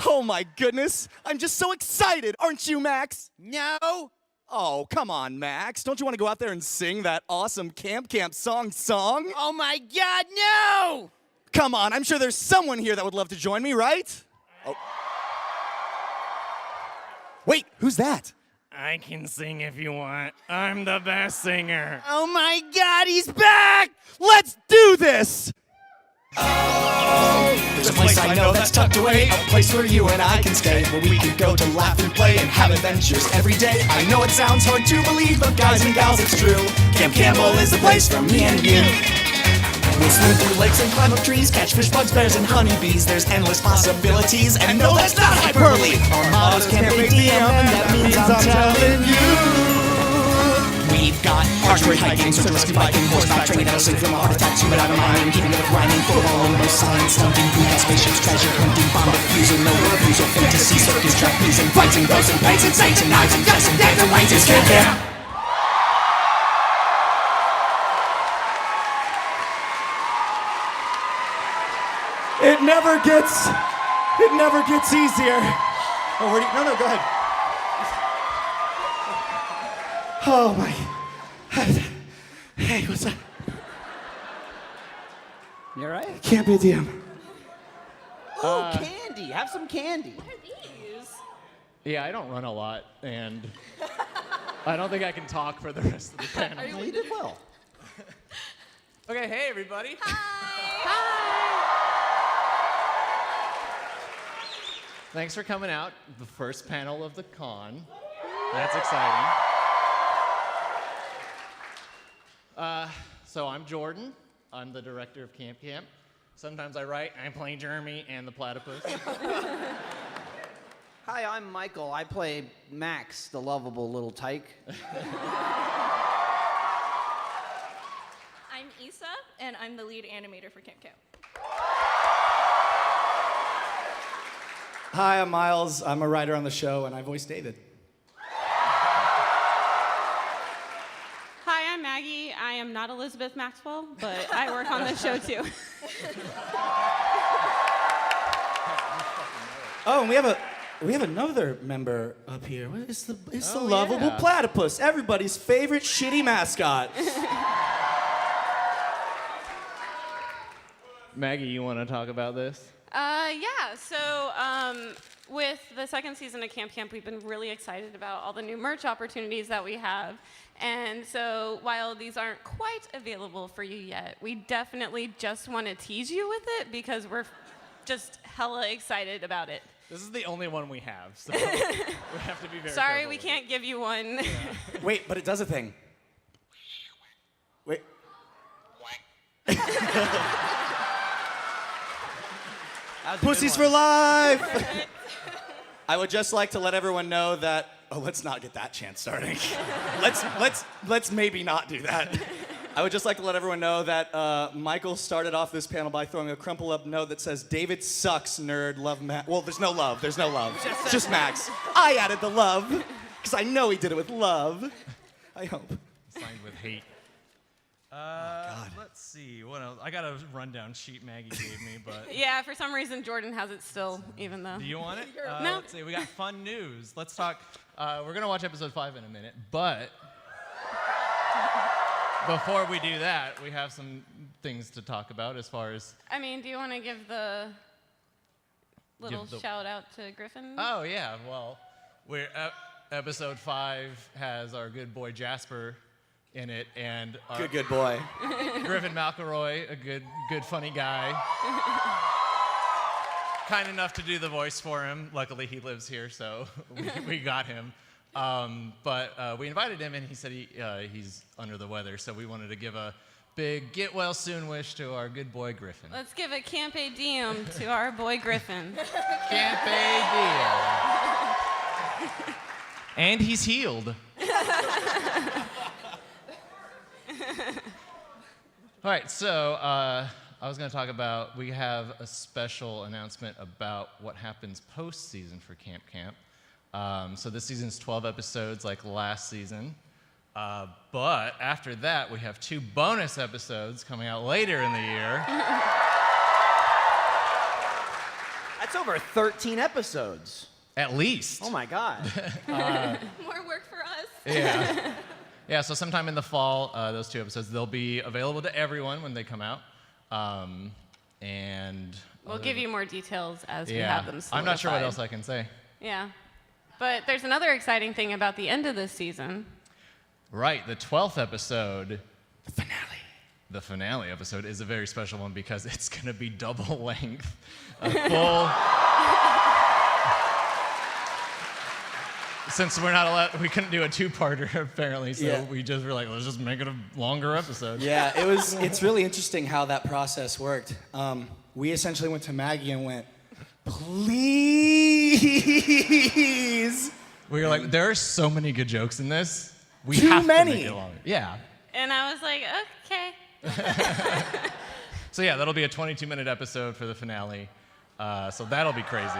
Oh my goodness, I'm just so excited, aren't you, Max? No. Oh, come on, Max. Don't you want to go out there and sing that awesome Camp song? Oh my God, no! Come on, I'm sure there's someone here that would love to join me, right? Oh. Wait, who's that? I can sing if you want. I'm the best singer. Oh my God, he's back! Let's do this! There's a place I know that's tucked away, a place where you and I can stay, where we can go to laugh and play and have adventures every day. I know it sounds hard to believe, but guys and gals, it's true. Camp Campbell is the place for me and you. We'll swim through lakes and climb up trees, catch fish, bugs, bears, and honeybees. There's endless possibilities, and no, that's not hyperbole. Our motto's Camp ADM, and that means I'm telling you. We've got archery, hiking, search and rescue, biking, horseback training that'll save from a heart attack, scuba diving, mining, keeping it with rhyming, football, and science, stumping, foodhouse, spaceships, treasure hunting, bomb defusal, no refusal, fantasy, circus, trapeze, and fights, and ghosts, and paints, and saints, and knives, and dice, and days, and ways, it's Camp Camp. It never gets easier. Oh, where do you, no, go ahead. Oh my. Hey, what's up? You all right? Camp ADM. Oh, candy. Have some candy. What are these? Yeah, I don't run a lot, and I don't think I can talk for the rest of the panel. Well, you did well. Okay, hey everybody. Thanks for coming out. The first panel of the con. That's exciting. So I'm Jordan. I'm the director of Camp. Sometimes I write, I play Jeremy and the platypus. Hi, I'm Michael. I play Max, the lovable little tyke. I'm Issa, and I'm the lead animator for Camp. Hi, I'm Miles. I'm a writer on the show, and I voice David. Hi, I'm Maggie. I am not Elizabeth Maxwell, but I work on this show too. Oh, and we have another member up here. It's the lovable yeah. platypus, everybody's favorite shitty mascot. Maggie, you want to talk about this? Yeah, so with the second season of Camp, we've been really excited about all the new merch opportunities that we have. And so while these aren't quite available for you yet, we definitely just want to tease you with it because we're just hella excited about it. This is the only one we have, so we have to be very Sorry, careful we with can't give you one. Yeah. Wait, but it does a thing. Wait. Pussies for life! I would just like to let everyone know that. Oh, let's not get that chant starting. let's maybe not do that. I would just like to let everyone know that Michael started off this panel by throwing a crumple up note that says, "David sucks, nerd, love Max." Well, there's no love, just Max. I added the love, because I know he did it with love. I hope. Signed with hate. Let's see, what else? I got a rundown sheet Maggie gave me, but... Yeah, for some reason, Jordan has it still, even though. Do you want it? No. Let's see, we got fun news. Let's talk... We're going to watch episode 5 in a minute, but before we do that, we have some things to talk about as far as... I mean, do you want to give the little shout out to Griffin? Oh, yeah, well, episode 5 has our good boy Jasper in it, and our Good boy. Griffin McElroy, a good funny guy. Kind enough to do the voice for him. Luckily, he lives here, so we got him. But we invited him, and he said he's under the weather, so we wanted to give a big get well soon wish to our good boy Griffin. Let's give a Camp Diem to our boy Griffin. Camp Diem. And he's healed. All right, so I was going to talk about, we have a special announcement about what happens post-season for Camp. So this season's 12 episodes like last season. But after that, we have 2 bonus episodes coming out later in the year. That's over 13 episodes. At least. Oh my God. More work for us. Yeah. Yeah, so sometime in the fall, those 2 episodes, they'll be available to everyone when they come out. And We'll give you more details as we yeah, have them solidified. I'm not sure what else I can say. Yeah. But there's another exciting thing about the end of this season. Right, the 12th episode, the finale. The finale episode is a very special one because it's going to be double length. A full... Since we're not allowed, we couldn't do a 2-parter apparently, so Yeah. we just were like, let's just make it a longer episode. Yeah, it's really interesting how that process worked. We essentially went to Maggie and went, please. We were like, there are so many good jokes in this. We Too have many. to make it longer. Yeah. And I was like, okay. So yeah, that'll be a 22-minute episode for the finale. So that'll be crazy.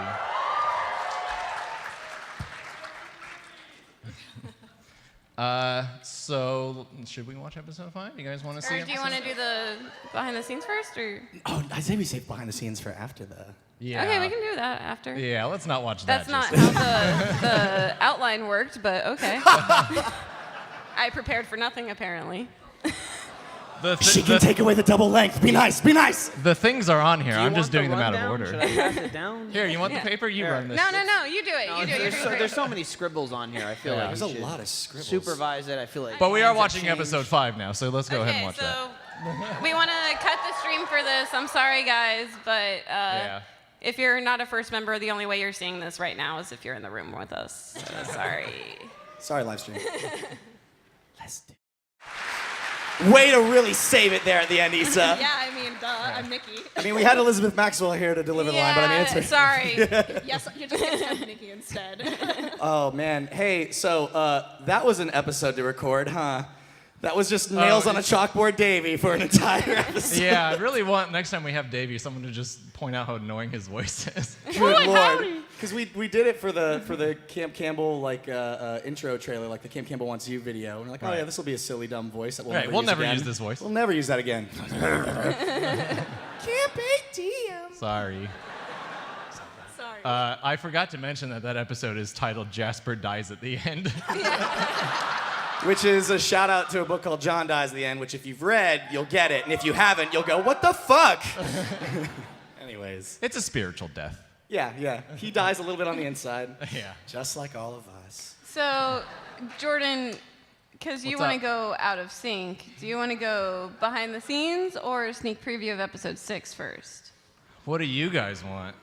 So should we watch episode 5? You guys want to see Or do you want to do the behind the scenes first, or? Oh, I say we save behind the scenes for after the. Yeah. Okay, we can do that after. Yeah, let's not watch That's that. not how the outline worked, but okay. I prepared for nothing, apparently. She can take away the double length. Be nice. Be nice. The things are on here. Do you I'm just want the doing them out of rundown? order. Should I pass it down? Here, you want Yeah. the paper? You Here. run this. No, you do it. No, You do it. there's so many scribbles on here. I feel Yeah. like There's you a should lot of scribbles. supervise it. I feel like. But we are hands have watching changed. episode 5 now, so let's go ahead and Okay, watch so that. we want to cut the stream for this. I'm sorry, guys, but Yeah. if you're not a first member, the only way you're seeing this right now is if you're in the room with us. So sorry. Sorry, live stream. Let's do. Way to really save it there at the end, Issa. Yeah, I mean, duh. I'm Nikki. I mean, we had Elizabeth Maxwell here to deliver the line, but I mean, it's. sorry. Yes, you're just gonna have Nikki instead. Oh man, hey, so that was an episode to record, huh? That was just nails on a chalkboard, Davey, for an entire episode. Yeah, I really want next time we have Davey, someone to just point out how annoying his voice is. Good lord. Because we did it for the Camp Campbell intro trailer, like the Camp Campbell Wants You video. And we're like, oh yeah, this will be a silly dumb voice that we'll Right, never we'll use never again. use this voice. We'll never use that again. Camp ATM. Sorry. Sorry. I forgot to mention that episode is titled Jasper Dies at the End. Which is a shout out to a book called John Dies at the End, which if you've read, you'll get it. And if you haven't, you'll go, what the fuck? Anyways. It's a spiritual death. Yeah. He dies a little bit on the inside. Yeah. Just like all of us. So, Jordan, because you What's want to up? go out of sync, do you want to go behind the scenes or a sneak preview of episode 6 first? What do you guys want?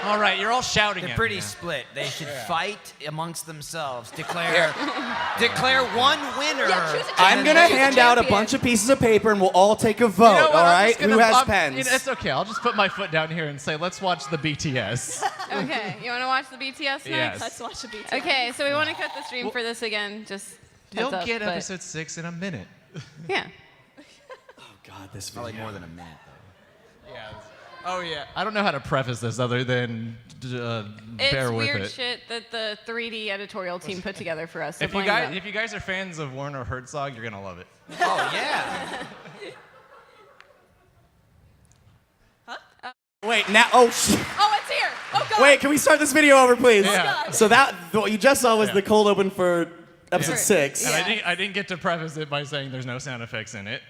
All right, you're all shouting They're at pretty me. split. They should fight amongst themselves. Declare one winner. Yeah, choose a I'm champion. gonna Choose a hand out a champion. bunch of pieces of paper and we'll all take a vote, You know what, all I'm right? just gonna- Who has I'm- pens? It's okay. I'll just put my foot down here and say, let's watch the BTS. Okay, you want to watch the BTS next? Yes. Let's watch the BTS. Okay, so we want to cut the stream for this again, just You'll heads up, get but- episode 6 in a minute. Yeah. God, this Probably video. more than a minute, though. Yeah. Oh, yeah. I don't know how to preface this other than It's bear with weird it. shit that the 3D editorial team put together for us. So If you blame them. guys are fans of Werner Herzog, you're gonna love it. Oh, yeah. Wait, now, oh, shit. Oh, it's here. Oh, God. Wait, can we start this video over, please? Yeah. So what you just saw was Yeah. the cold open for episode Yeah. 6. And Yeah. I didn't get to preface it by saying there's no sound effects in it.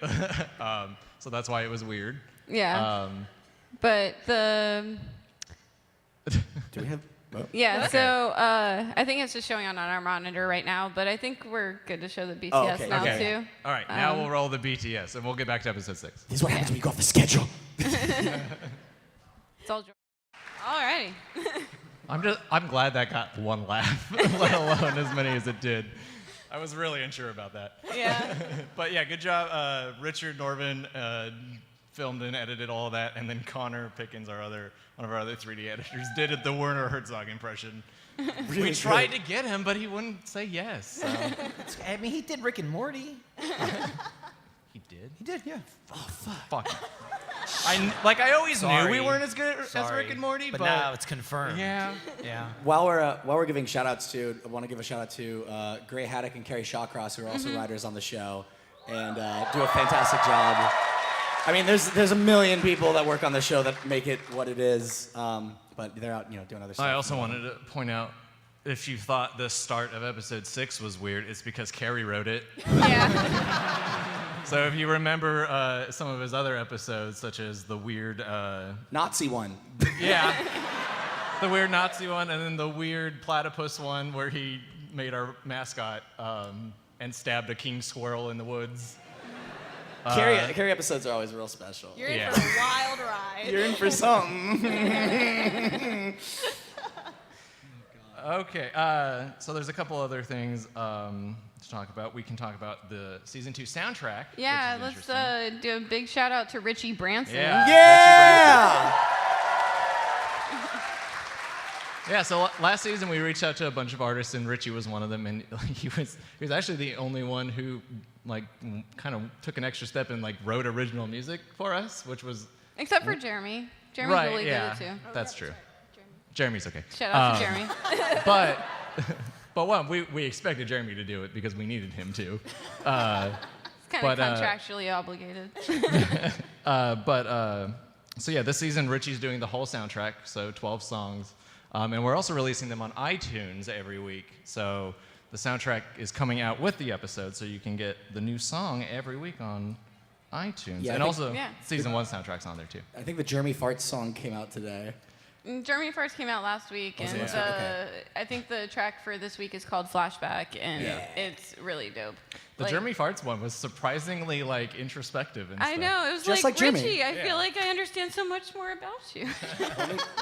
So that's why it was weird. Yeah. But the Do we have? Oh. yeah, Okay. so I think it's just showing on our monitor right now, but I think we're good to show the BTS Oh, okay. now Okay. too. All right, now we'll roll the BTS, and we'll get back to episode 6. This is what happens when you go off the schedule. It's all. Alrighty. I'm glad that got one laugh, let alone as many as it did. I was really unsure about that. Yeah. But yeah, good job. Richard Norvin filmed and edited all of that, and then Connor Pickens, one of our other 3D editors, did the Werner Herzog impression. We tried to get him, but he wouldn't say yes. So. I mean, he did Rick and Morty. He did? He did, yeah. Oh, fuck. I always knew we Sorry. weren't as good as Sorry. Rick and Morty, but now it's confirmed. Yeah. Yeah. While we're giving shout outs to, I want to give a shout out to Gray Haddock and Carrie Shawcross, who are also writers on the show, and do a fantastic job. I mean, there's a million people that work on the show that make it what it is, but they're out, doing other stuff. I also wanted to point out, if you thought the start of episode 6 was weird, it's because Carrie wrote it. Yeah. So if you remember some of his other episodes, such as the weird... Nazi one. Yeah. The weird Nazi one, and then the weird platypus one where he made our mascot and stabbed a king squirrel in the woods. Carrie episodes are always real special. You're in for a wild ride. You're in for something. Okay, so there's a couple other things to talk about. We can talk about the season 2 soundtrack. Yeah, which is let's do a big shout out to Richie Branson. Yeah. Yeah, so last season we reached out to a bunch of artists, and Richie was one of them, and he was actually the only one who kind of took an extra step and wrote original music for us, which was Except for Jeremy. Jeremy's really good at it too. That's true. Jeremy's okay. Shout out to Jeremy. But one, we expected Jeremy to do it because we needed him to. It's kind of contractually obligated. So yeah, this season Richie's doing the whole soundtrack, so 12 songs. And we're also releasing them on iTunes every week. So the soundtrack is coming out with the episode, so you can get the new song every week on iTunes. Yeah, and also, yeah. season 1 soundtrack's on there too. I think the Jeremy Farts song came out today. Jeremy first came out last week, and I think the track for this week is called Flashback, and it's really dope. The Jeremy Farts one was surprisingly introspective and I stuff. know, it was Just like like Jeremy. Richie, I feel like I understand so much more about you.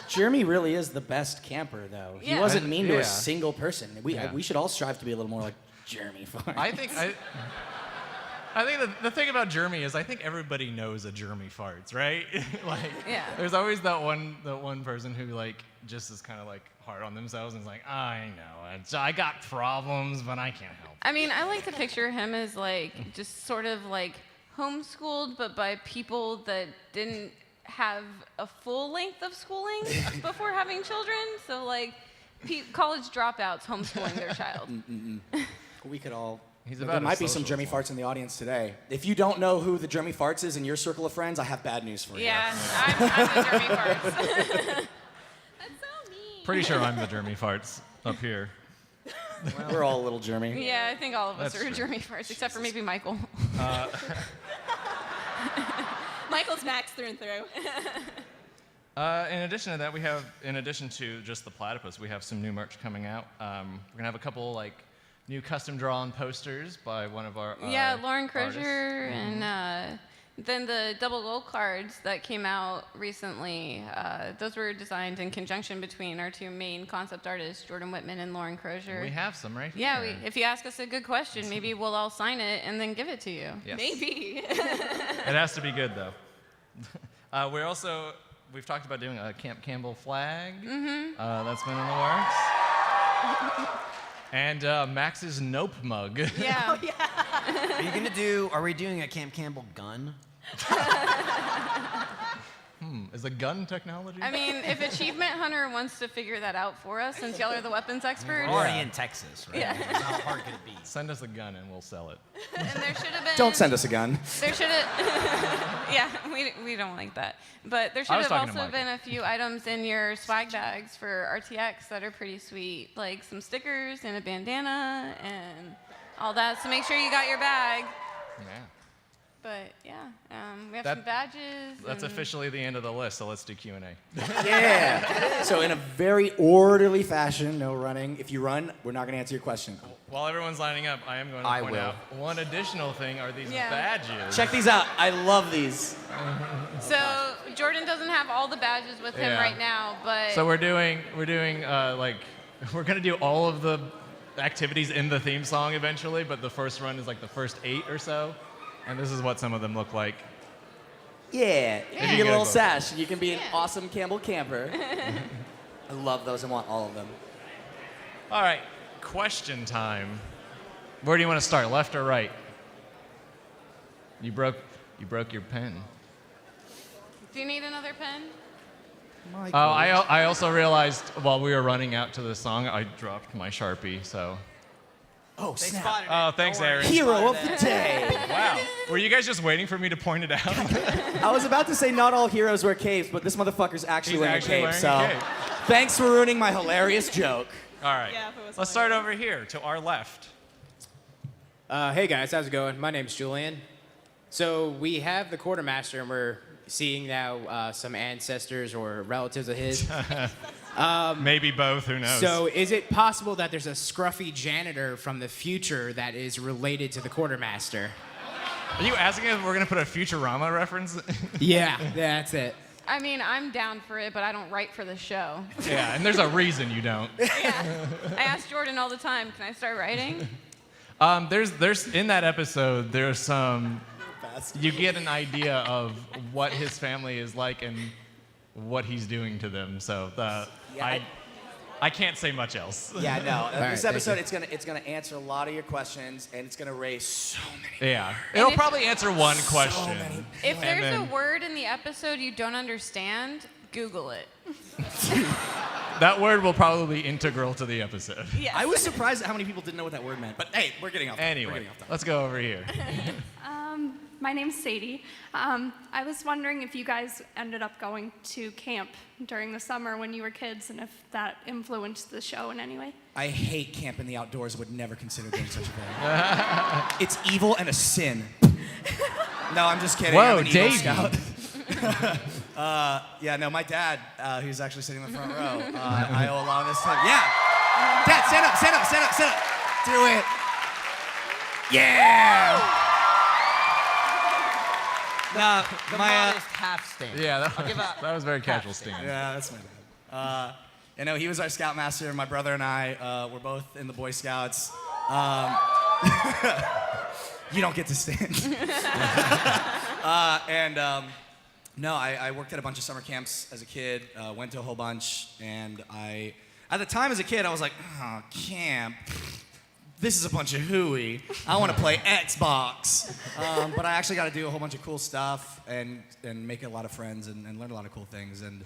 Jeremy really is the best camper, though. He Yeah. wasn't mean to Yeah. a single person. Yeah. We should all strive to be a little more like Jeremy Farts. I think the thing about Jeremy is I think everybody knows a Jeremy Farts, right? Yeah. There's always that one person who just is kind of hard on themselves and is like, I know, I got problems, but I can't help. I mean, I like to picture him as just sort of homeschooled, but by people that didn't have a full length of schooling before having children. So college dropouts homeschooling their child. We could all. He's There about might as be some social Jeremy as well. Farts in the audience today. If you don't know who the Jeremy Farts is in your circle of friends, I have bad news for you. Yeah, I'm the Jeremy Farts. That's so mean. Pretty sure I'm the Jeremy Farts up here. We're all a little Jeremy. Yeah, I think all of us That's are true. Jeremy Farts, except for maybe Michael. Michael's Max through and through. In addition to that, in addition to just the platypus, we have some new merch coming out. We're gonna have a couple new custom drawn posters by one of our Lauren artists. Crozier, and then the double gold cards that came out recently. Those were designed in conjunction between our two main concept artists, Jordan Whitman and Lauren Crozier. We have some right Yeah, here. if you ask us a good question, maybe we'll all sign it and then give it to you. Yes. Maybe. It has to be good though. We've talked about doing a Camp Campbell flag. That's been in the works. And Max's Nope mug. Yeah. Are we doing a Camp Campbell gun? Is a gun technology? I mean, if Achievement Hunter wants to figure that out for us, since y'all are the weapons experts. We're already in Texas, right? Yeah. How hard could it be? Send us a gun and we'll sell it. And there should have been. Don't send us a gun. There should have. Yeah, we don't like that. But there should was have talking to also Michael. been a few items in your swag bags for RTX that are pretty sweet, like some stickers and a bandana and all that. So make sure you got your bag. Yeah. But yeah, we have That- some badges. That's and- officially the end of the list, so let's do Q&A. Yeah. So in a very orderly fashion, no running. If you run, we're not going to answer your question. While everyone's lining up, I am going to I point will. out one additional thing are these Yeah. badges. Check these out. I love these. So Jordan doesn't have all the badges with him Yeah. right now, but So we're doing we're gonna do all of the activities in the theme song eventually, but the first run is the first 8 or so, and this is what some of them look like. Yeah. You you get a little go. sash. You can be an Yeah. awesome Campbell camper. I love those. I want all of them. All right, question time. Where do you want to start, left or right? You broke your pen. do you need another pen? Oh, I also realized while we were running out to the song, I dropped my Sharpie, so Oh, They snap. spotted it. Oh, thanks, Don't worry. Aaron. Hero of the day. Wow. Were you guys just waiting for me to point it out? I was about to say not all heroes wear capes, but this motherfucker's actually He's wearing actually a cape. wearing a so cape. thanks for ruining my hilarious joke. All right. Yeah, if it was Let's start over here to our left. Hey guys, how's it going? My name's Julian. So we have the quartermaster, and we're seeing now some ancestors or relatives of his. Maybe both. Who knows? So is it possible that there's a scruffy janitor from the future that is related to the quartermaster? Are you asking if we're gonna put a Futurama reference? Yeah, that's it. I mean, I'm down for it, but I don't write for the show. Yeah, and there's a reason you don't. Yeah. I ask Jordan all the time, can I start writing? There's in that episode. There's some. You get an idea of what his family is like and what he's doing to them. So I can't say much else. Yeah, no. right, This thank episode, you. it's gonna answer a lot of your questions, and it's gonna raise so many. Yeah, it'll if- probably answer one question. If And there's then- a word in the episode you don't understand, Google it. That word will probably be integral to the episode. Yes. I was surprised at how many people didn't know what that word meant. But hey, we're getting off. We're Anyway, getting off topic. let's go over here. My name's Sadie. I was wondering if you guys ended up going to camp during the summer when you were kids and if that influenced the show in any way. I hate camp in the outdoors. Would never consider doing such a thing. It's evil and a sin. No, I'm just kidding. Whoa, I'm an Eagle Davey. Scout. Yeah, no, my dad, who's actually sitting in the front row, I owe a lot of this to him. Yeah. Dad, stand up, stand up, stand up, stand up. Do it. Yeah. No, The my, modest half stand. Yeah, I'll give that was very casual stand. yeah, that's my dad. You know, he was our scoutmaster. My brother and I were both in the Boy Scouts. You don't get to stand. No, I worked at a bunch of summer camps as a kid, went to a whole bunch, and at the time as a kid, I was like, oh, camp. This is a bunch of hooey. I want to play Xbox. But I actually got to do a whole bunch of cool stuff and make a lot of friends and learn a lot of cool things. And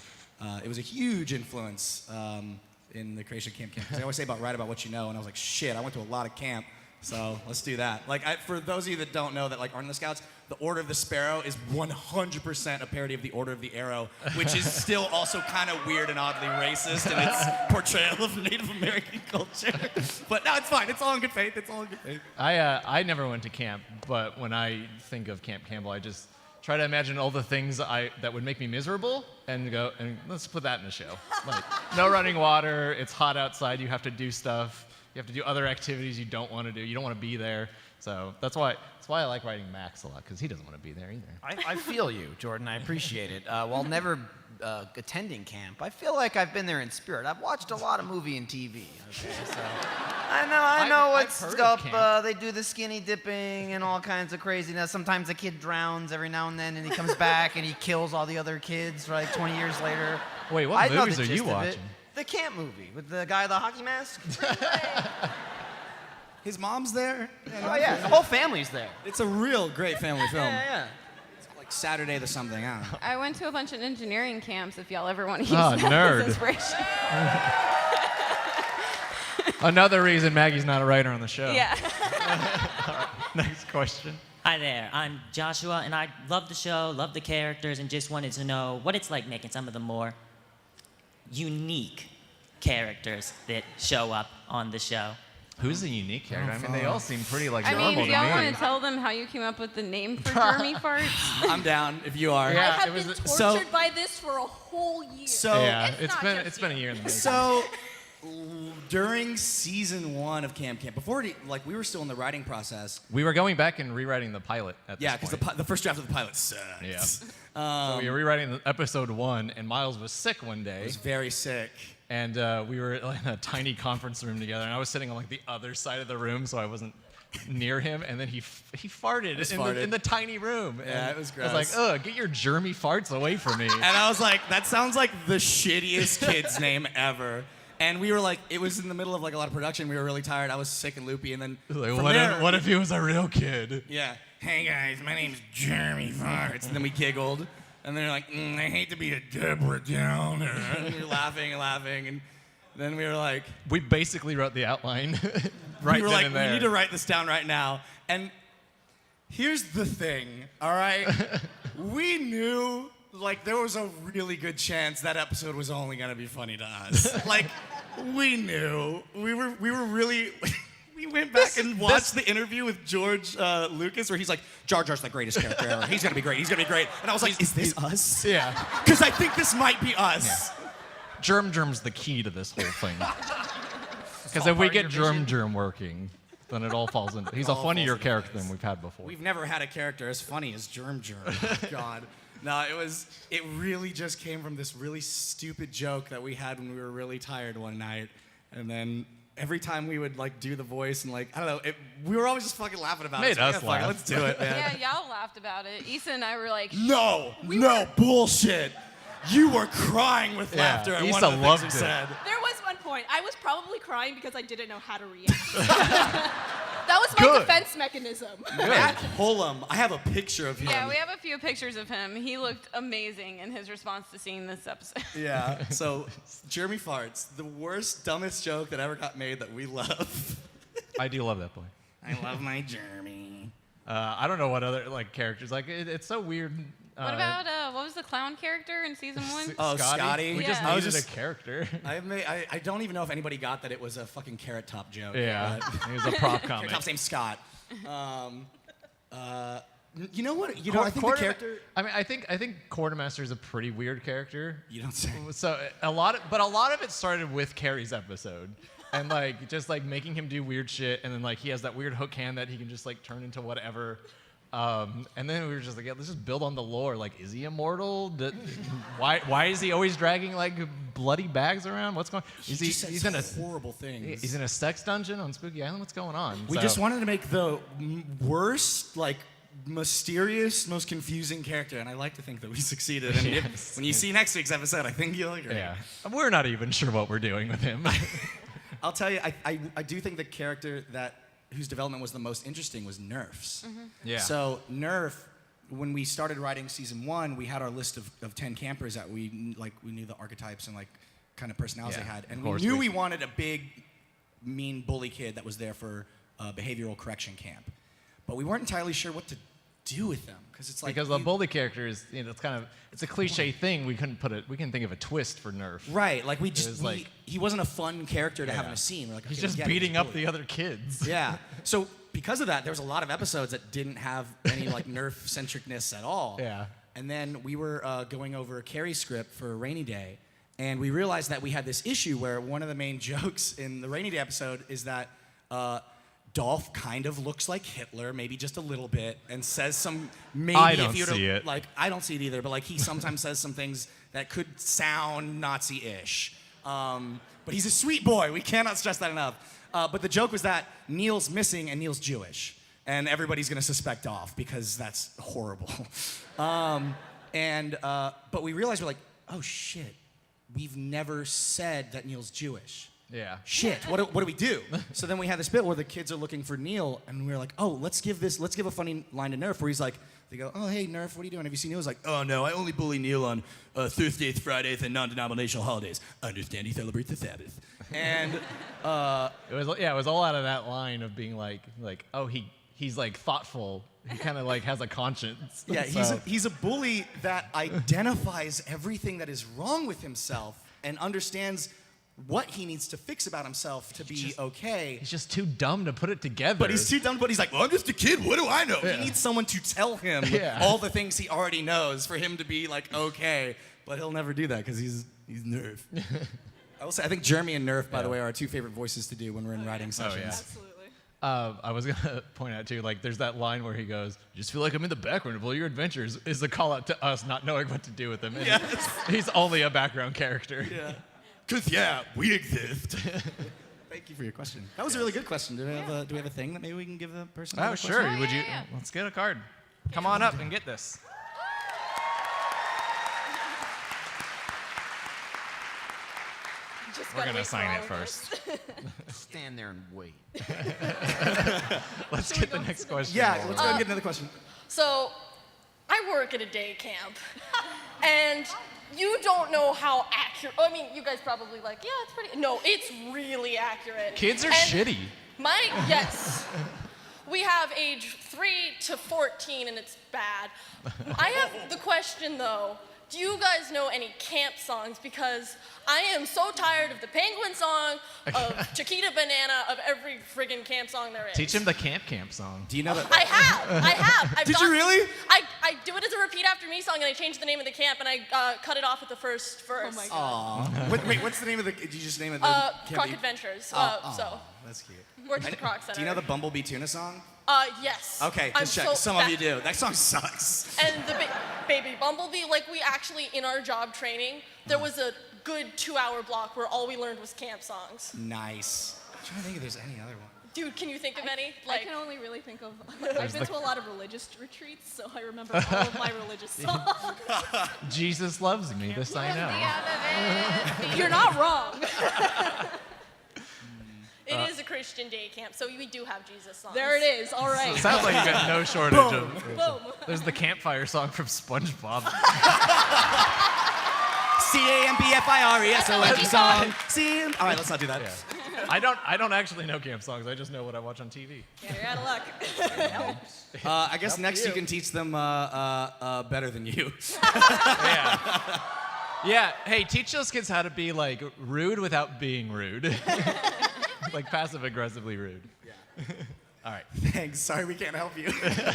it was a huge influence in the creation of Camp. 'Cause I always say write about what you know, and I was like, shit, I went to a lot of camp. So let's do that. For those of you that don't know that aren't in the Scouts, the Order of the Sparrow is 100% a parody of the Order of the Arrow, which is still also kind of weird and oddly racist in its portrayal of Native American culture. But no, it's fine. It's all in good faith. It's all in good faith. I never went to camp, but when I think of Camp Campbell, I just try to imagine all the things that would make me miserable and go, and let's put that in a show. Like, no running water, it's hot outside, you have to do stuff. You have to do other activities you don't want to do. You don't want to be there. So that's why I like writing Max a lot, because he doesn't want to be there either. I feel you, Jordan. I appreciate it. While never attending camp, I feel like I've been there in spirit. I've watched a lot of movie and TV. Okay, so I know I've what's heard of up. camp. They do the skinny dipping and all kinds of craziness. Sometimes a kid drowns every now and then, and he comes back and he kills all the other kids. Right, 20 years later. Wait, what I know movies the are you gist of it. watching? The camp movie with the guy with the hockey mask. His mom's there. Oh yeah, the whole family's there. It's a real great family film. Yeah. Like Saturday the something. I don't know. I went to a bunch of engineering camps if y'all ever want to use Oh, that nerd. as inspiration. Another reason Maggie's not a writer on the show. Yeah. Next question. Hi there, I'm Joshua, and I love the show, love the characters, and just wanted to know what it's like making some of the more unique characters that show up on the show. Who's the unique character? I mean, they all seem pretty I normal mean, do to y'all me. want to tell them how you came up with the name for Jeremy Farts? I'm down if you are. I Yeah, have it was been a- tortured so- by this for a whole year. So Yeah, It's not just it's been a year in the making. So during season 1 of Camp before we were still in the writing process. We were going back and rewriting the pilot at this Yeah, because point. the first draft of the pilot sucked. Yeah. So we were rewriting episode 1, and Miles was sick one day. I was very sick. And we were in a tiny conference room together, and I was sitting on the other side of the room, so I wasn't near him. And then he farted, in the tiny room. Yeah, and it was I was gross. like, ugh, get your germy farts away from me. And I was like, that sounds like the shittiest kid's name ever. And we were like, it was in the middle of a lot of production. We were really tired. I was sick and loopy. And then Like, from what, there, what if he was a real kid? Yeah. Hey guys, my name's Jeremy Farts. And then we giggled. And they're like, I hate to be a Deborah Downer. And we were laughing and laughing. And then we were like, We basically wrote the outline. right we were then like, and we there. need to write this down right now. And here's the thing, all right? We knew, like, there was a really good chance that episode was only gonna be funny to us. Like, we knew. We were really. We went back and watched the interview with George Lucas where he's like, Jar Jar's the greatest character ever. He's gonna be great. He's gonna be great. And I was like, is this us? Yeah. Because I think this might be us. Germ's the key to this whole thing. Because if we get Germ working, then it all falls into. He's a funnier character than we've had before. We've never had a character as funny as Germ. God. No, it really just came from this really stupid joke that we had when we were really tired one night. And then every time we would like do the voice and like, I don't know, we were always just fucking laughing about it. Made So us laugh. Let's do it, man. Yeah, y'all laughed about it. Issa and I were like, No, bullshit. You were crying with laughter at one Issa of the things loved we it. said. There was one point. I was probably crying because I didn't know how to react. That was my Good. defense mechanism. Matt Pullum, I have a picture of him. yeah, we have a few pictures of him. He looked amazing in his response to seeing this episode. Yeah, so Jeremy Farts, the worst, dumbest joke that ever got made that we love. I do love that boy. I love my Jeremy. I don't know what other like characters like. It's so weird. What about, what was the clown character in season 1? Oh, Scotty? We just Yeah. needed a character. I don't even know if anybody got that it was a fucking Carrot Top joke. Yeah, but- he was a prop Carrot comic. Top's name's Scott. You know what? You know, I think the character. I mean, I think Quartermaster is a pretty weird character. You don't say. So a lot of it started with Carrie's episode, and like just like making him do weird shit, and then like he has that weird hook hand that he can just like turn into whatever. And then we were just like, yeah, let's just build on the lore. Like, is he immortal? Why is he always dragging like bloody bags around? What's going on? He's in a horrible things. He's in a sex dungeon on Spooky Island. What's going on? We just wanted to make the worst, like, mysterious, most confusing character, and I like to think that we succeeded. And Yes. when you see next week's episode, I think you'll agree. Yeah, we're not even sure what we're doing with him. I'll tell you, I do think the character whose development was the most interesting was Nerf's. Yeah. So Nerf, when we started writing season 1, we had our list of 10 campers that we knew the archetypes and like kind of personalities Yeah, they had, and of we course knew we- we wanted a big, mean bully kid that was there for behavioral correction camp, but we weren't entirely sure what to do with them because it's like because the bully character is, you know, it's a cliche thing. We couldn't think of a twist for Nerf. right, like we was just like- he wasn't a fun character to have in Yeah. a scene. We're like, He's okay, we just get it, beating he's a up bully. the other kids. Yeah. So because of that, there was a lot of episodes that didn't have any like Nerf centricness at all. Yeah. And then we were going over Carrie's script for Rainy Day, and we realized that we had this issue where one of the main jokes in the Rainy Day episode is that Dolph kind of looks like Hitler, maybe just a little bit, and says some maybe I don't if you see it. like I don't see it either, but like he sometimes says some things that could sound Nazi-ish. But he's a sweet boy. We cannot stress that enough. But the joke was that Neil's missing and Neil's Jewish, and everybody's gonna suspect Dolph because that's horrible. But we realized we're like, oh shit, we've never said that Neil's Jewish. Yeah. Shit, what do we do? So then we had this bit where the kids are looking for Neil, and we were like, oh, let's give a funny line to Nerf where he's like, they go, oh, hey, Nerf, what are you doing? Have you seen Neil? He's like, oh, no, I only bully Neil on Thursdays, Fridays, and non-denominational holidays. Understand he celebrates the Sabbath. And It was all out of that line of being like, oh, he's like thoughtful. He kind of like has a conscience. yeah, So- he's a bully that identifies everything that is wrong with himself and understands what he needs to fix about himself to be okay. He's just too dumb to put it together. But he's too dumb, but he's like, well, I'm just a kid. What do I know? Yeah. He needs someone to tell him Yeah. all the things he already knows for him to be like, okay. But he'll never do that because he's Nerf. I will say, I think Jeremy and Nerf, by the way, are our two favorite voices to do when we're in writing sessions. yeah. Absolutely. I was gonna point out too, like there's that line where he goes, "Just feel like I'm in the background of all your adventures." Is the call out to us not knowing what to do with him. And Yes. he's only a background character. Yeah. Because, we exist. Thank you for your question. That was a really good question. Do we have a thing that maybe we can give the person? Oh, another sure. question? Would you? yeah. Let's get a card. Come on up and get this. Just We're gotta gonna wait for sign all it of first. Stand there and wait. Let's get the next question. Yeah, rolling. let's go and get another question. So, I work at a day camp, and you don't know how accurate. I mean, you guys probably like, yeah, it's pretty. No, it's really accurate. Kids are And shitty. Yes. We have age 3 to 14, and it's bad. I have the question, though. Do you guys know any camp songs? Because I am so tired of the Penguin song, of Chiquita Banana, of every friggin' camp song there is. Teach him the camp song. Do you know that? I have. Did you really? I do it as a repeat after me song, and I changed the name of the camp, and I cut it off at the first verse. Oh my God. Aw. Wait, what's the name of the? Did you just name it? The Croc camp? Adventures. So that's cute. Works at the Croc Center. Do you know the Bumblebee Tuna song? Yes. Okay, I'm just check. so Some of you do. That song sucks. And the Baby Bumblebee, like we actually, in our job training, there was a good 2-hour block where all we learned was camp songs. Nice. I'm trying to think if there's any other one. Dude, can you think of any? I can only really think of, I've been to a lot of religious retreats, so I remember all of my religious songs. Jesus loves me, this I know. You're not wrong. It is a Christian day camp, so we do have Jesus songs. There it is, all right. It sounds like you got no shortage of. Boom. There's the campfire song from SpongeBob. CAMPFIRESON song. CAM. All right, let's not do that. Yeah. I don't actually know camp songs. I just know what I watch on TV. Yeah, you're out of luck. I guess next you can teach them better than you. Yeah. Yeah. Hey, teach those kids how to be like rude without being rude. Like passive aggressively rude. Yeah. All right. Thanks. Sorry we can't help you.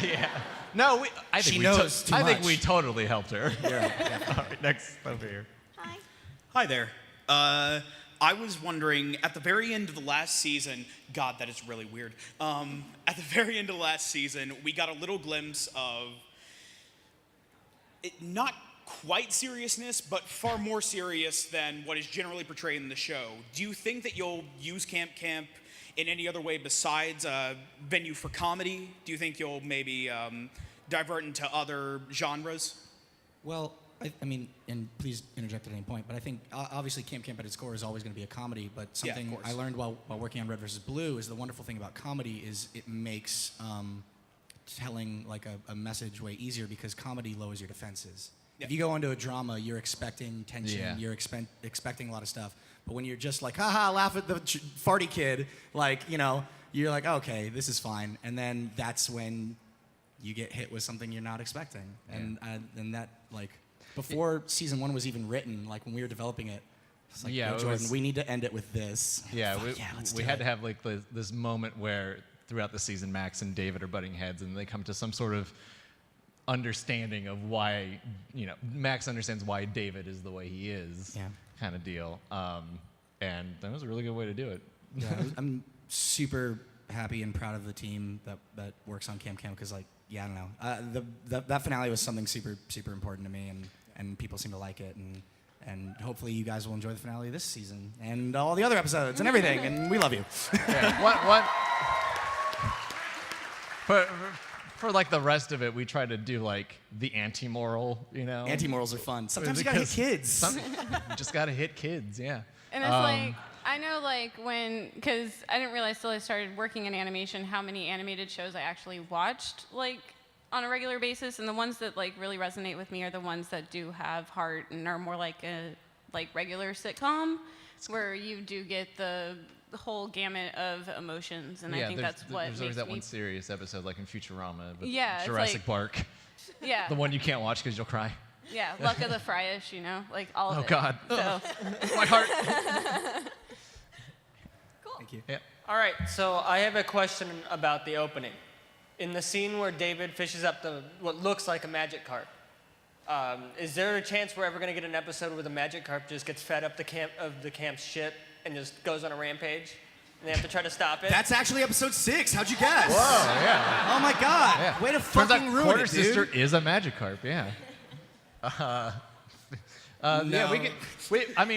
Yeah. No, I think She we knows too I think much. we totally helped her. Yeah. All right, next over here. Hi there. I was wondering, at the very end of the last season, God, that is really weird. At the very end of the last season, we got a little glimpse of not quite seriousness, but far more serious than what is generally portrayed in the show. Do you think that you'll use Camp in any other way besides a venue for comedy? Do you think you'll maybe divert into other genres? Well, I mean, and please interject at any point, but I think obviously Camp at its core is always going to be a comedy, but something I learned while working on Red vs. Blue is the wonderful thing about comedy is it makes telling like a message way easier because comedy lowers your defenses. If you go into a drama, you're expecting tension, you're expecting a lot of stuff, but when you're just like, haha, laugh at the farty kid, like, you know, you're like, okay, this is fine, and then that's when you get hit with something you're not expecting, and that, like, before season 1 was even written, like when we were developing it, it's like, Yeah, Jordan, we need to end it with this. Yeah, Let's we do had it. to have like this moment where throughout the season, Max and David are butting heads, and they come to some sort of understanding of why, you know, Max understands why David is the way he is, kind of deal. And that was a really good way to do it. Yeah, I'm super happy and proud of the team that works on Camp because, like, yeah, I don't know. That finale was something super, super important to me, and people seem to like it, and hopefully you guys will enjoy the finale this season and all the other episodes and everything, and we love you. Yeah. What? For like the rest of it, we try to do like the anti-moral, you know. Anti-morals are fun. Sometimes you gotta hit kids. You just gotta hit kids, yeah. And it's like, I know like because I didn't realize till I started working in animation how many animated shows I actually watched like on a regular basis, and the ones that like really resonate with me are the ones that do have heart and are more like a regular sitcom, where you do get the whole gamut of emotions, and I think that's what there's always makes that one serious episode like in Futurama, but it's Jurassic like- Park. Yeah. The one you can't watch because you'll cry. Yeah, Luck of the Fryish, you know, like all of it. Oh God. So. My heart. Cool. Thank you. Yeah. All right, so I have a question about the opening. In the scene where David fishes up what looks like a magic carp, is there a chance we're ever going to get an episode where the magic carp just gets fed up the camp's shit and just goes on a rampage, and they have to try to stop it? That's actually episode 6. How'd you guess? Whoa, yeah. Oh my God. Yeah. Way to Turns fucking out ruin Quarter it, dude. Sister is a Magikarp, yeah. Yeah,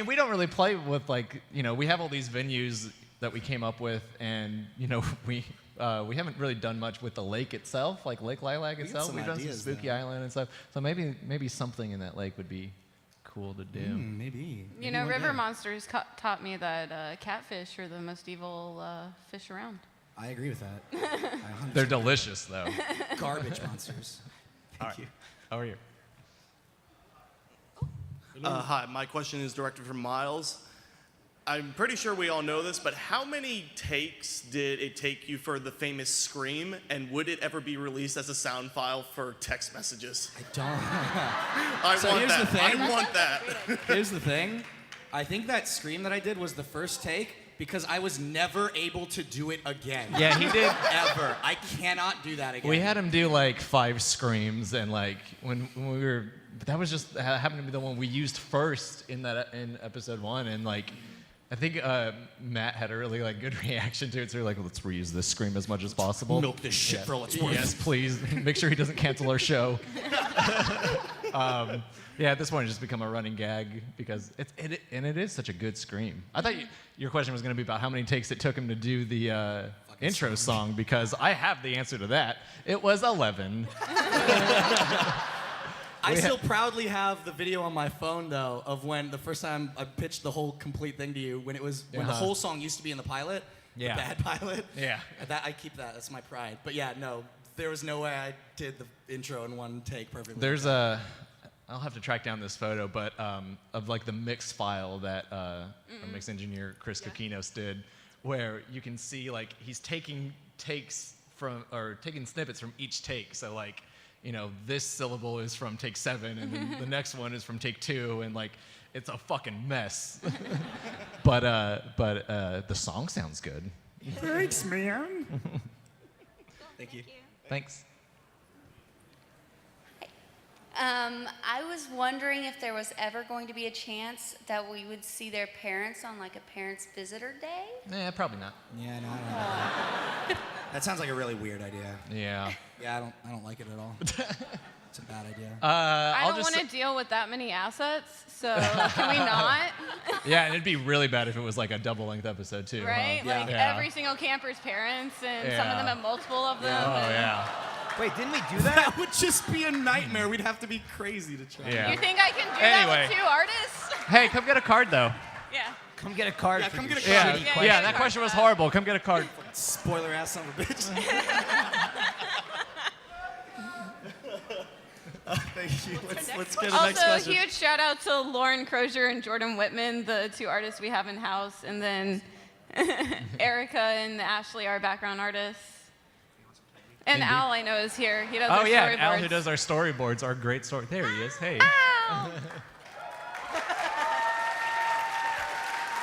we don't really play with like, you know, we have all these venues that we came up with, and you know, we haven't really done much with the lake itself, like Lake Lilac itself. We've done some Spooky Island and stuff. So maybe something in that lake would be cool to do. Maybe. You know, river monsters taught me that catfish are the most evil fish around. I agree with that. They're delicious, though. Garbage monsters. Thank you. How are you? Hi, my question is directed for Miles. I'm pretty sure we all know this, but how many takes did it take you for the famous scream, and would it ever be released as a sound file for text messages? I don't. I So want here's that. the thing. I want that. Here's the thing. I think that scream that I did was the first take because I was never able to do it again. Yeah, he did. Ever. I cannot do that again. We had him do like 5 screams, and like when we were, that was just happened to be the one we used first in episode 1, and like I think Matt had a really like good reaction to it, so we were like, well, let's reuse this scream as much as possible. Milk this shit for all it's worth. Yes, please. Make sure he doesn't cancel our show. Yeah, at this point, it's just become a running gag because it is such a good scream. I thought your question was going to be about how many takes it took him to do the intro song, because I have the answer to that. It was 11. I still proudly have the video on my phone, though, of when the first time I pitched the whole complete thing to you, when the whole song used to be in the pilot, the bad pilot. Yeah. I keep that. That's my pride. But yeah, no, there was no way I did the intro in one take perfectly. There's I'll have to track down this photo, but of like the mix file that our mix engineer Chris Kokinos did, where you can see like he's taking taking snippets from each take. So like, you know, this syllable is from take 7, and then the next one is from take 2, and like it's a fucking mess. but the song sounds good. Thanks, man. Thank you. Thanks. I was wondering if there was ever going to be a chance that we would see their parents on like a parents' visitor day. Yeah, probably not. Yeah, no, I don't know. That sounds like a really weird idea. Yeah. Yeah, I don't like it at all. It's a bad idea. I don't want to deal with that many assets, so can we not? Yeah, and it'd be really bad if it was like a double-length episode too. Right? Huh? Like every single camper's parents, and some of them have multiple of them. Oh, and yeah. Wait, didn't we do that? That would just be a nightmare. We'd have to be crazy to try. Yeah. You think I can do that with 2 artists? Hey, come get a card though. Yeah. Come get a card. Yeah, for come your get a card. shitty Yeah, that question was horrible. Come get a card. Spoiler ass son of a bitch. Thank you. Let's get the next Also, question. huge shout out to Lauren Crozier and Jordan Whitman, the 2 artists we have in house, and then Erica and Ashley, our background artists. And Indeed. Al, I know, is here. He does our Oh yeah, storyboards. Al who does our storyboards, our great story. There he is. Hey. Al!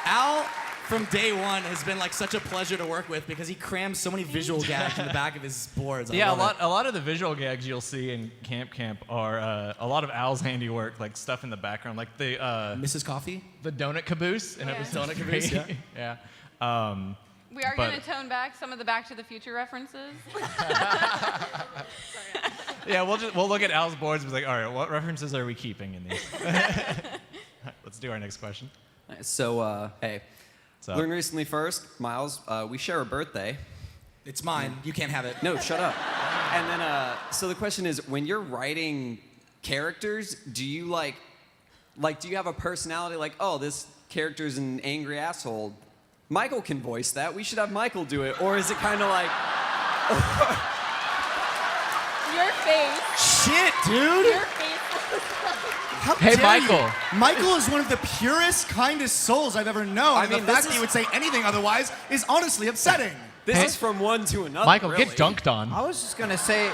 Al, from day one, has been like such a pleasure to work with because he crams so many visual gags in the back of his boards. I Yeah, love a lot of the visual gags you'll see in Camp are a lot of Al's handiwork, like stuff in the background, like the Mrs. Coffee, the donut caboose in episode Donut 3. caboose, yeah. Yeah. We are But- going to tone back some of the Back to the Future references. Yeah, we'll look at Al's boards and be like, all right, what references are we keeping in these? Let's do our next question. So, hey, up? learned recently first, Miles, we share a birthday. It's mine. You can't have it. No, shut up. And then, so the question is, when you're writing characters, do you do you have a personality like, oh, this character's an angry asshole? Michael can voice that. We should have Michael do it. Or is it kind of like... Your face. Shit, dude. Your face. How Hey, dare Michael. You? Michael is one of the purest, kindest souls I've ever known. And the fact that he would say anything otherwise is honestly upsetting. This is from one to another. Michael, really. get dunked on. I was just gonna say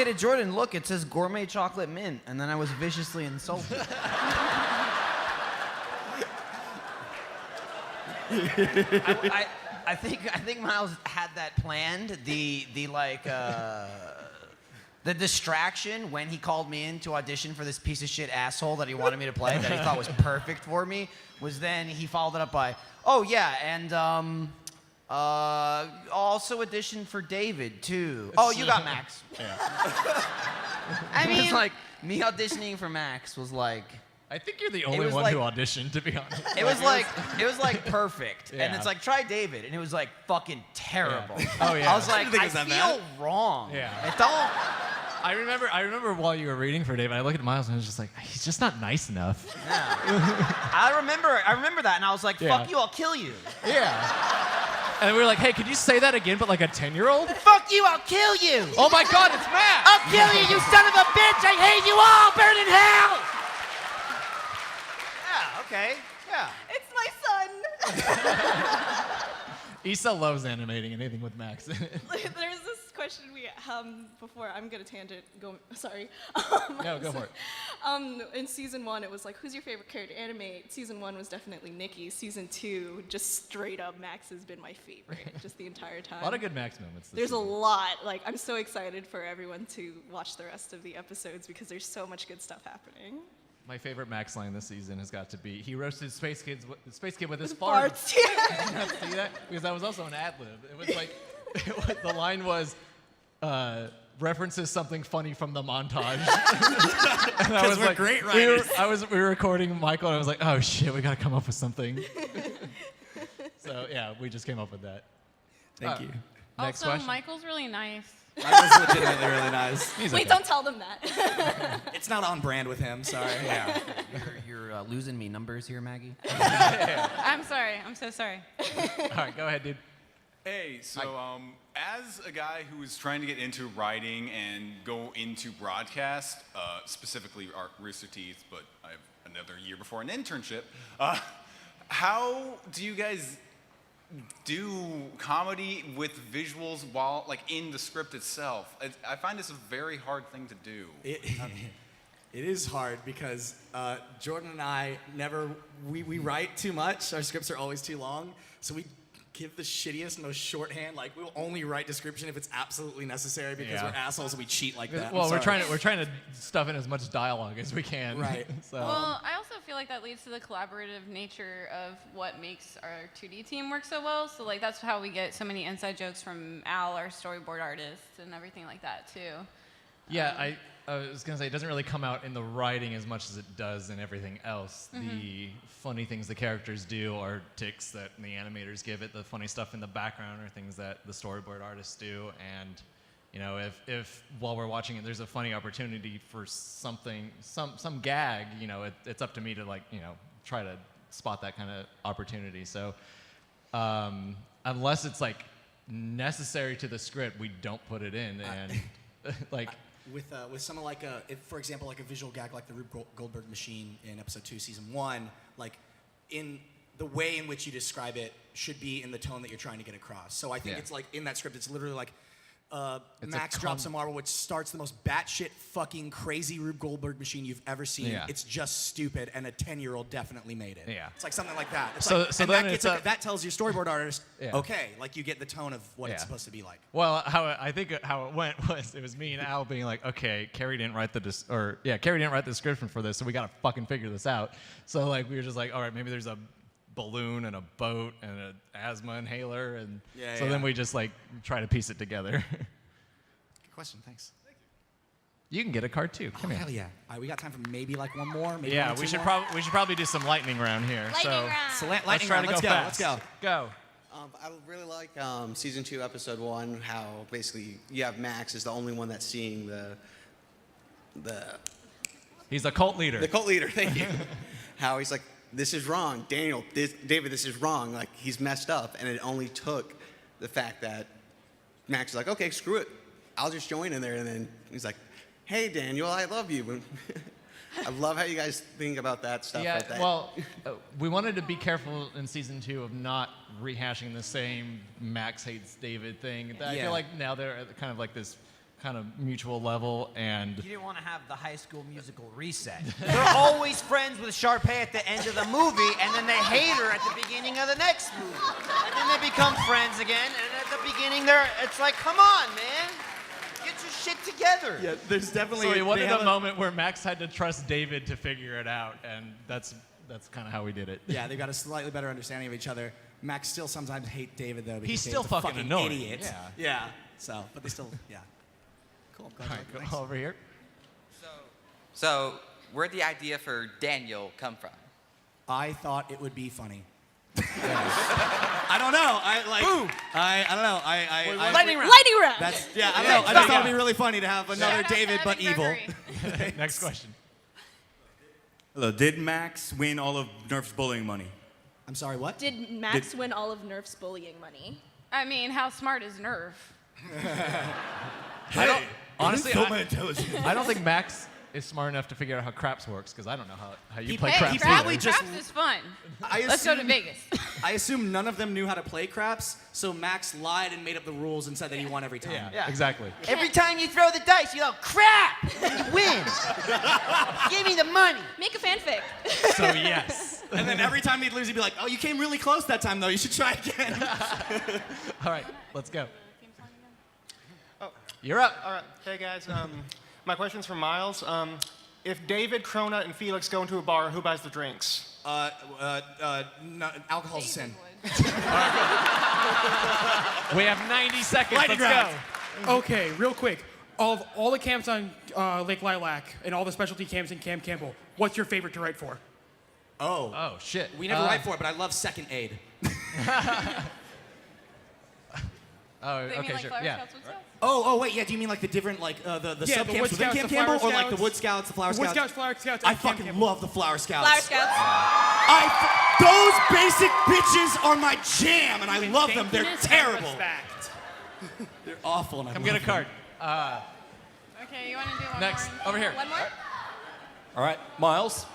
to Jordan, look, it says gourmet chocolate mint, and then I was viciously insulted. I think Miles had that planned. The distraction when he called me in to audition for this piece of shit asshole that he wanted me to play, that he thought was perfect for me, was then he followed it up by, oh yeah, and also auditioned for David too. Oh, you got Max. I mean, it's like me auditioning for Max was like. I think you're the only one who auditioned, to be honest. It was like perfect, Yeah. and it's like try David, and it was like fucking terrible. Yeah. Oh yeah. I was like, I feel wrong. Yeah. It don't. I remember while you were reading for David, I looked at Miles and I was just like, he's just not nice enough. Yeah. I remember that, and I was like, Yeah. fuck you, I'll kill you. Yeah. And we were like, hey, could you say that again, but like a 10-year-old? Fuck you, I'll kill you. Oh my God, it's Matt. I'll kill you, you son of a bitch. I hate you all. Burn in hell. Yeah. Okay. Yeah. It's my son. Issa loves animating anything with Max. There's this question we before. I'm gonna tangent. Sorry. No, go for it. In season 1, it was like, who's your favorite character to animate? Season 1 was definitely Nikki. Season 2, just straight up, Max has been my favorite, just the entire time. A lot of good Max moments. There's a lot. Like, I'm so excited for everyone to watch the rest of the episodes because there's so much good stuff happening. My favorite Max line this season has got to be he roasted Space Kid with his farts. farts. Did you not see that? Because that was also an ad lib. It was like the line was references something funny from the montage. And I was we're like, great writers. we were recording Michael, and I was like, oh shit, we gotta come up with something. So yeah, we just came up with that. Thank you. Next also, question. Michael's really nice. Michael's legitimately really nice. Wait, don't tell them that. It's not on brand with him. Sorry. Yeah. You're losing me numbers here, Maggie. I'm sorry. I'm so sorry. All right, go ahead, dude. Hey, so as a guy who is trying to get into writing and go into broadcast, specifically Rooster Teeth, but I have another year before an internship, how do you guys do comedy with visuals while, like, in the script itself? I find this a very hard thing to do. It is hard because Jordan and I we write too much. Our scripts are always too long, so we give the shittiest, most shorthand. Like, we'll only write description if it's absolutely necessary because we're assholes and we cheat like that. Well, we're trying to stuff in as much dialogue as we can. Right. So. Well, I also feel like that leads to the collaborative nature of what makes our 2D team work so well. So, like, that's how we get so many inside jokes from Al, our storyboard artist, and everything like that, too. Yeah, I was going to say, it doesn't really come out in the writing as much as it does in everything else. Mm-hmm. The funny things the characters do are ticks that the animators give it. The funny stuff in the background are things that the storyboard artists do. And, you know, if while we're watching it, there's a funny opportunity for something, some gag, you know, it's up to me to, like, you know, try to spot that kind of opportunity. So unless it's, like, necessary to the script, we don't put it in. And, like... With something like for example, like a visual gag like the Rube Goldberg machine in episode 2, season 1, like, in the way in which you describe it should be in the tone that you're trying to get across. So I think it's like in that script, it's literally like Max drops a marble, which starts the most batshit fucking crazy Rube Goldberg machine you've ever seen. Yeah. It's just stupid, and a 10-year-old definitely made it. Yeah. It's like something like that. It's So like, and then that tells your storyboard artist, Yeah. okay, like, you get the tone of what it's supposed to be like. Well, how it went was it was me and Al being like, okay, Carrie didn't write Carrie didn't write the description for this, so we gotta fucking figure this out. So, like, we were just like, all right, maybe there's a balloon and a boat and an asthma inhaler, and then we just, like, try to piece it together. Good question, thanks. You can get a card too. Come here. Hell yeah! All right, we got time for maybe like one more. Maybe Yeah, one or we two should more? probably do some lightning round here. Let's try to go fast. Let's go. Go. I really like season 2, episode 1, how basically you have Max is the only one that's seeing the. He's a cult leader. The cult leader. Thank you. How he's like, this is wrong, David. This is wrong. Like, he's messed up, and it only took the fact that Max is like, okay, screw it, I'll just join in there, and then he's like, hey, Daniel, I love you. I love how you guys think about that stuff. Yeah, like that. well, we wanted to be careful in season 2 of not rehashing the same Max hates David thing. I feel like now they're at kind of like this kind of mutual level, and You didn't want to have the High School Musical reset. They're always friends with Sharpay at the end of the movie, and then they hate her at the beginning of the next movie. And then they become friends again, and at the beginning it's like, come on, man. Get your shit together. Yeah, there's definitely. so we wanted a moment where Max had to trust David to figure it out, and that's kind of how we did it. Yeah, they got a slightly better understanding of each other. Max still sometimes hates David though. Because He's David's still a fucking annoying. idiot. Yeah. Yeah. So, but they still, yeah. Cool. All right, go over here. So, where'd the idea for Daniel come from? I thought it would be funny. I don't know. I don't know. Lightning round. That's, yeah, I don't know. I just thought it'd be really funny to have another David but evil. Next question. Hello. Did Max win all of Nerf's bullying money? I'm sorry, what? Did Max win all of Nerf's bullying money? I mean, how smart is Nerf? I don't, honestly, insult my intelligence. I don't think Max is smart enough to figure out how craps works, because I don't know how you He- play hey, craps. he probably either. just- Craps is fun. I Let's go to assume- Vegas. I assume none of them knew how to play craps, so Max lied and made up the rules and said that he won every time. Yeah, exactly. Every time you throw the dice, you go, crap! And you win. Give me the money. Make a fanfic. So yes. And then every time he'd lose, he'd be like, oh, you came really close that time, though. You should try again. All right, let's go. Oh. You're up. All right. Hey, guys. My question's for Miles. If David, Krona, and Felix go into a bar, who buys the drinks? No, alcohol's a sin. We have 90 seconds. Lightning Let's round. go. Okay, real quick. Of all the camps on Lake Lilac and all the specialty camps in Camp Campbell, what's your favorite to write for? Oh shit. We never write for it, but I love second aid. Oh, They mean okay, like sure. Flower Yeah. Scouts, Wood Scouts? Oh, wait, yeah. Do you mean like the different, like the Yeah, sub the camps Wood within Scouts, Camp the Campbell, Flower or like the Scouts? Wood Scouts, the Flower Wood Scouts? Scouts, Flower Scouts, I and Camp fucking Campbell. love the Flower Scouts. Flower Scouts. Those basic bitches are my jam, and I love them. They're Daintiness and terrible. respect. They're awful, and I Come love get a card. Okay, you want to do one Next, more? over here. One more? All right, Miles.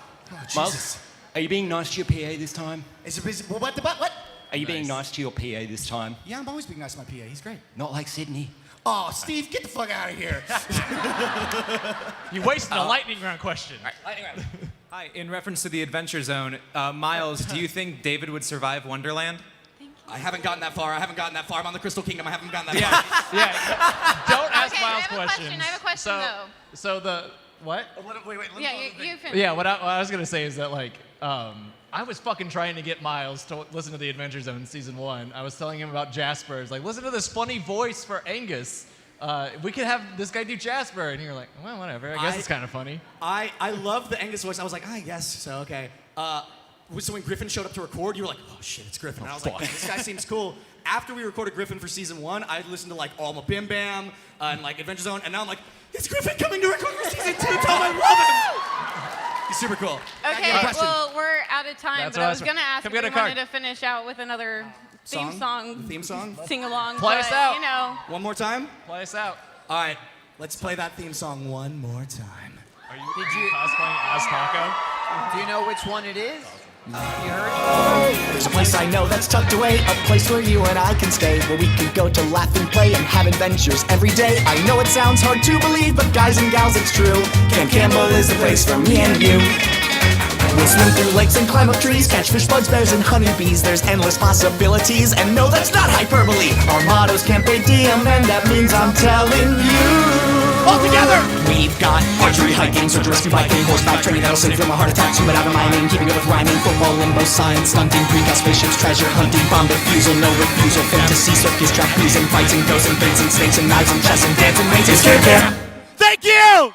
Miles, are you being nice to your PA this time? What? Are you being nice to your PA this time? Yeah, I'm always being nice to my PA. He's great. Not like Sydney. Oh, Steve, get the fuck out of here. You wasted a lightning round question. Hi, in reference to the Adventure Zone, Miles, do you think David would survive Wonderland? I haven't gotten that far. I'm on the Crystal Kingdom. I haven't gotten that far. Yeah. Don't ask Okay, Miles I have a questions. question. I have a question, though. So the what? Wait. Yeah, you finish. Yeah, what I was gonna say is that like I was fucking trying to get Miles to listen to the Adventure Zone season 1. I was telling him about Jasper. I was like, listen to this funny voice for Angus. We could have this guy do Jasper, and you're like, well, whatever. I guess it's kind of funny. I love the Angus voice. I was like, I guess so. Okay. So when Griffin showed up to record, you were like, oh shit, it's Griffin. And I was like, this guy seems cool. After we recorded Griffin for season 1, I listened to like Alma Bim Bam and like Adventure Zone, and now I'm like, is Griffin coming to record for season 2? Tell him I love him. He's super cool. Okay, well, we're out of time, That's but what I I was was- going to ask Come if get we a wanted card. to finish out with another theme song. Theme song? Sing along. Play us out. You know. One more time? Play us out. All right, let's play that theme song one more time. Did you cosplaying as Taco? Do you know which one it is? You heard it? There's a place I know that's tucked away, a place where you and I can stay, where we can go to laugh and play and have adventures every day. I know it sounds hard to believe, but guys and gals, it's true. Camp Campbell is the place for me and you. We'll swim through lakes and climb up trees, catch fish, bugs, bears, and honeybees. There's endless possibilities, and no, that's not hyperbole. Our motto's Campe Diem, and that means I'm telling you. All together! We've got archery, hiking, search and rescue, biking, horseback training that'll save from a heart attack, scuba diving, mining, keeping up with rhyming, football, limbo, science, stunting, precast, spaceships, treasure hunting, bomb defusal, no refusal, fantasy, circus, trapeze, and fights, and ghosts, and fates, and snakes, and knives, and chess, and dance, and mates. It's Camp Camp. Thank you!